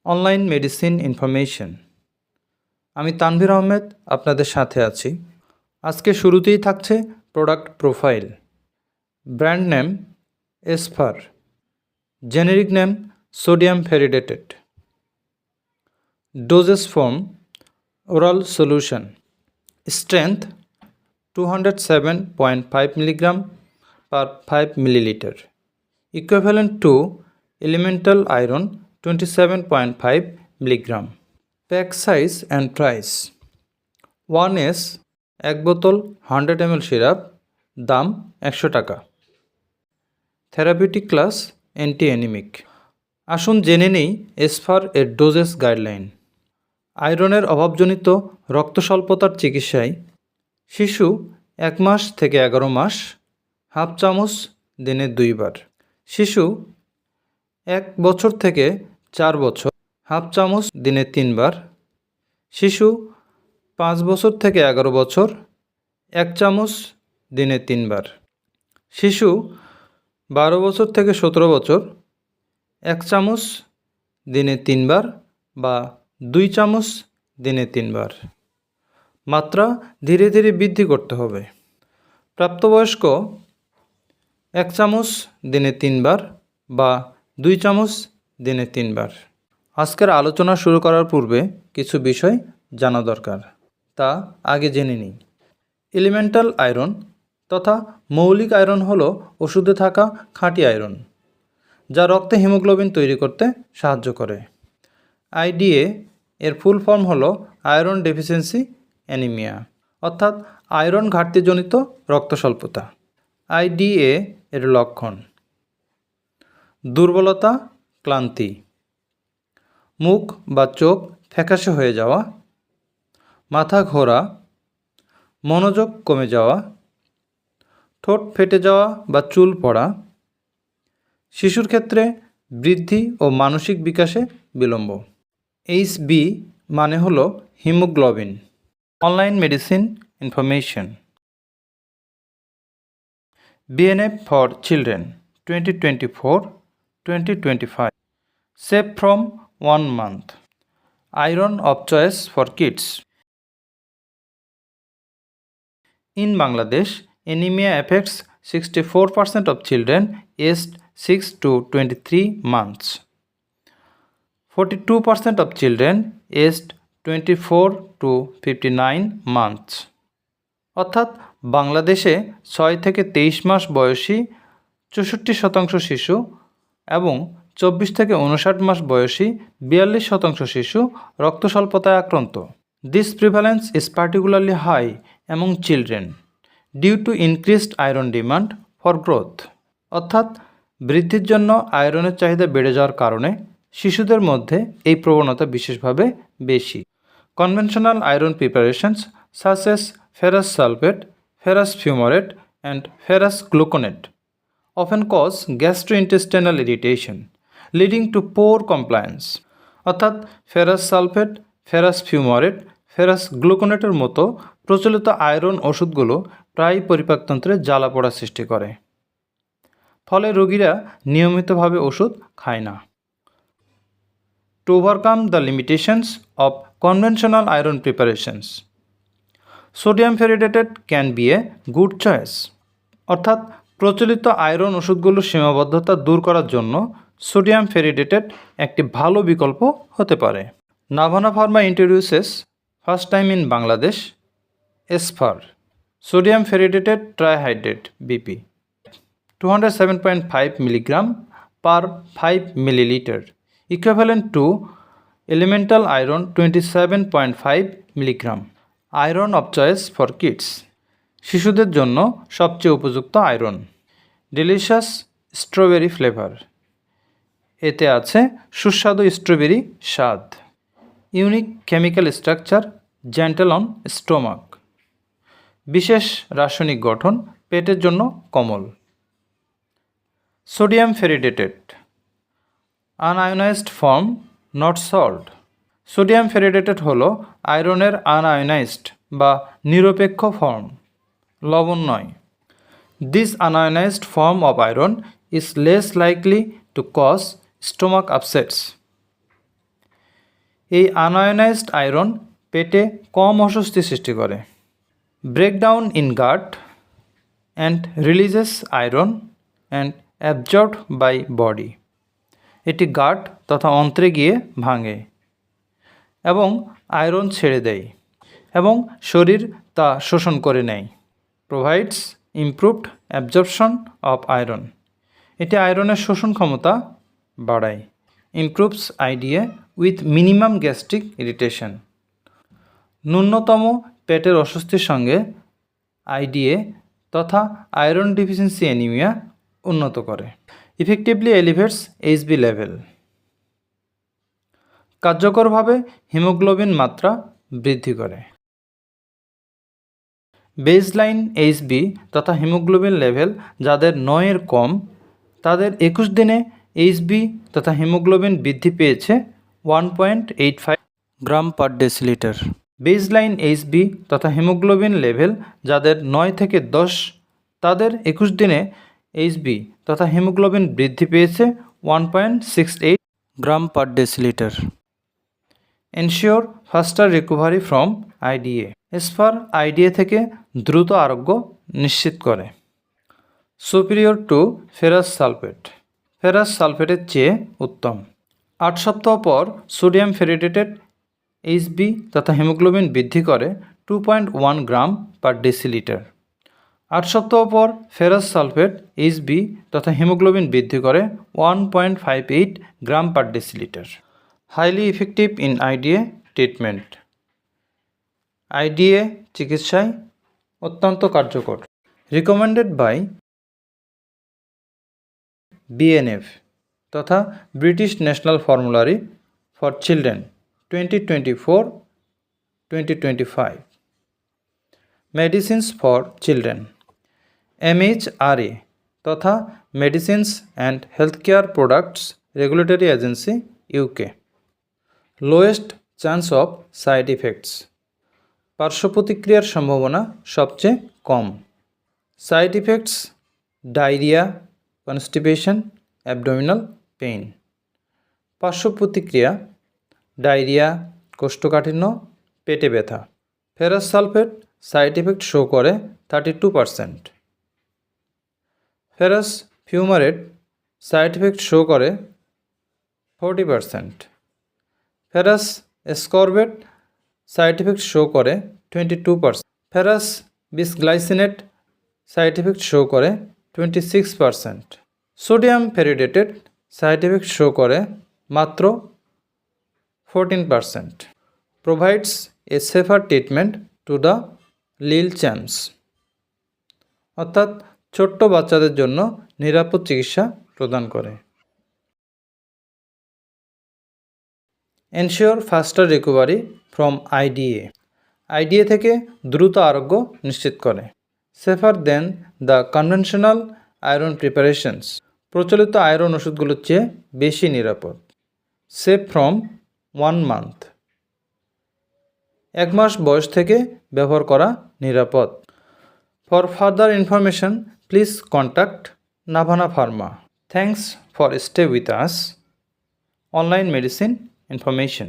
Online medicine information. আমি তানভীর আহমেদ আপনাদের সাথে আছি। আজকে শুরুতেই থাকছে product profile. Brand name Esfar, generic name sodium feredetate, dosage form oral solution, strength 207.5 milligram per 5 milliliter, equivalent to elemental iron 27.5 milligram. Pack size and price: 1S 1 বোতল 100 ml syrup, দাম 100 টাকা। Therapeutic class anti anaemic. আসুন জেনে নেই এসফার এর doses guideline. আয়রনের অভাবজনিত রক্তস্বল্পতার চিকিৎসায় শিশু 1 মাস থেকে 11 মাস, হাফ চামচ দিনে 2 বার। শিশু 1 বছর থেকে 4 বছর, হাফ চামচ দিনে 3 বার। শিশু 5 বছর থেকে 11 বছর, 1 চামচ দিনে 3 বার। শিশু 12 বছর থেকে 17 বছর, 1 চামচ দিনে 3 বার বা 2 চামচ দিনে 3 বার। মাত্রা ধীরে ধীরে বৃদ্ধি করতে হবে। প্রাপ্তবয়স্ক 1 চামচ দিনে 3 বার বা 2 চামচ দিনে 3 বার। আজকের আলোচনা শুরু করার পূর্বে কিছু বিষয় জানা দরকার, তা আগে জেনে নিই। এলিমেন্টাল আয়রন তথা মৌলিক আয়রন হলো ওষুধে থাকা খাঁটি আয়রন, যা রক্তে হিমোগ্লোবিন তৈরি করতে সাহায্য করে। আইডিএ এর ফুল ফর্ম হলো আয়রন ডেফিসিয়েন্সি অ্যানিমিয়া, অর্থাৎ আয়রন ঘাটতিজনিত রক্তস্বল্পতা। আইডিএ এর লক্ষণ: দুর্বলতা, ক্লান্তি, মুখ বা চোখ ফ্যাকাশে হয়ে যাওয়া, মাথা ঘোরা, মনোযোগ কমে যাওয়া, ঠোঁট ফেটে যাওয়া বা চুল পড়া, শিশুর ক্ষেত্রে বৃদ্ধি ও মানসিক বিকাশে বিলম্ব। এইচবি মানে হলো haemoglobin. Online medicine information. BNF for children 2024-2025, safe from 1 month. Iron of choice for kids. In Bangladesh, anemia affects 64% of children aged 6 to 23 months, 42% of children aged 24 to 59 months. অর্থাৎ বাংলাদেশে 6 থেকে 23 মাস বয়সী 64% শিশু এবং 24 থেকে 59 মাস বয়সী 42% শিশু রক্তস্বল্পতায় আক্রান্ত। This prevalence is particularly high among children due to increased iron demand for growth. অর্থাৎ বৃদ্ধির জন্য আয়রনের চাহিদা বেড়ে যাওয়ার কারণে শিশুদের মধ্যে এই প্রবণতা বিশেষভাবে বেশি। Conventional iron preparations such as ferrous sulfate, ferrous fumarate and ferrous gluconate often cause gastrointestinal irritation, leading to poor compliance. অর্থাৎ ferrous sulphate, ferrous fumarate, ferrous গ্লুকোনেটের মতো প্রচলিত আয়রন ওষুধগুলো প্রায় পরিপাকতন্ত্রে জ্বালাপোড়া সৃষ্টি করে, ফলে রোগীরা নিয়মিতভাবে ওষুধ খায় না। To overcome the limitations of conventional iron preparations, sodium ferridated can be a good choice. অর্থাৎ প্রচলিত আয়রন ওষুধগুলোর সীমাবদ্ধতা দূর করার জন্য সোডিয়াম ফেরিডেটেড একটি ভালো বিকল্প হতে পারে। Navana pharma introduces first time in Bangladesh Esfar sodium feredetate trihydrate BP 207.5 milligram per 5 milliliter, equivalent to elemental iron 27.5 milligram. Iron of choice for kids. শিশুদের জন্য সবচেয়ে উপযুক্ত আয়রন। ডেলিশাস স্ট্রবেরি ফ্লেভার, এতে আছে সুস্বাদু স্ট্রবেরি স্বাদ। Unique chemical structure, gentle on stomach, বিশেষ রাসায়নিক গঠন, পেটের জন্য কোমল। Sodium feredetate unionised form, not salt. Sodium feredetate হলো আয়রনের আনআয়োনাইজড বা নিরপেক্ষ ফর্ম, লবণ নয়। This unionized form of iron is less likely to cause stomach upsets. এই আনআয়নাইজড আয়রন পেটে কম অস্বস্তি সৃষ্টি করে। Breakdown in gut and releases iron and absorbed by body. এটি গাট তথা অন্ত্রে গিয়ে ভাঙে এবং আয়রন ছেড়ে দেয় এবং শরীর তা শোষণ করে নেয়। Provides improved absorption of iron. এটি আয়রনের শোষণ ক্ষমতা বাড়ায়। Improves IDA with minimum gastric irritation. ন্যূনতম পেটের অস্বস্তির সঙ্গে আইডিএ তথা আয়রন ডিফিসিয়েন্সি অ্যানিমিয়া উন্নত করে। Effectively elevates Hb level. কার্যকরভাবে হিমোগ্লোবিন মাত্রা বৃদ্ধি করে। বেসলাইন এইচবি তথা হিমোগ্লোবিন লেভেল যাদের 9-এর কম, তাদের 21 দিনে এইচবি তথা হিমোগ্লোবিন বৃদ্ধি পেয়েছে 1.85 গ্রাম পার ডেসিলিটার। বেসলাইন এইচবি তথা হিমোগ্লোবিন লেভেল যাদের 9 থেকে 10, তাদের 21 দিনে এইচবি তথা হিমোগ্লোবিন বৃদ্ধি পেয়েছে 1.68 gram per decilitre. Ensure faster recovery from IDA. Esfar IDA থেকে দ্রুত আরোগ্য নিশ্চিত করে। Superior to ferrous sulphate. Ferrous সালফেটের চেয়ে উত্তম। 8 সপ্তাহ পর সোডিয়াম ফেরিটেটেড এইচবি তথা হিমোগ্লোবিন বৃদ্ধি করে 2.1 গ্রাম পার ডেসিলিটার। 8 সপ্তাহ পর ফেরাস সালফেট এইচবি তথা হিমোগ্লোবিন বৃদ্ধি করে 1.58 gram per decilitre. Highly effective in IDA treatment. IDA চিকিৎসায় অত্যন্ত কার্যকর। রিকমেন্ডেড বাই বিএনএফ তথা British national formulary for children 2024-2025। Medicines for children MHRA তথা medicines and health care products regulatory agency UK। Lowest chance of side effects. পার্শ্ব প্রতিক্রিয়ার সম্ভাবনা সবচেয়ে কম। Side effects diarrhoea, constipation, abdominal pain. পার্শ্ব প্রতিক্রিয়া diarrhoea, কোষ্ঠকাঠিন্য, পেটে ব্যথা। Ferrous sulphate side effect show করে 32%। Ferrous fumarate side effect show করে 40%। Ferrous ascorbate side effect show করে 22%। Ferrous bisglycinate side effect show করে 26%। Sodium feredetate side effect show করে মাত্র 14%। Provides a safer treatment to the lil champs. অর্থাৎ ছোট্ট বাচ্চাদের জন্য নিরাপদ চিকিৎসা প্রদান করে। Ensure faster recovery from IDA. IDA থেকে দ্রুত আরোগ্য নিশ্চিত করে। Safer than the conventional iron preparations. প্রচলিত আয়রন ওষুধগুলোর চেয়ে বেশি নিরাপদ। Safe from 1 month. 1 মাস বয়স থেকে ব্যবহার করা নিরাপদ। For further information please contact Navana Pharma. Thanks for stay with us. Online medicine information.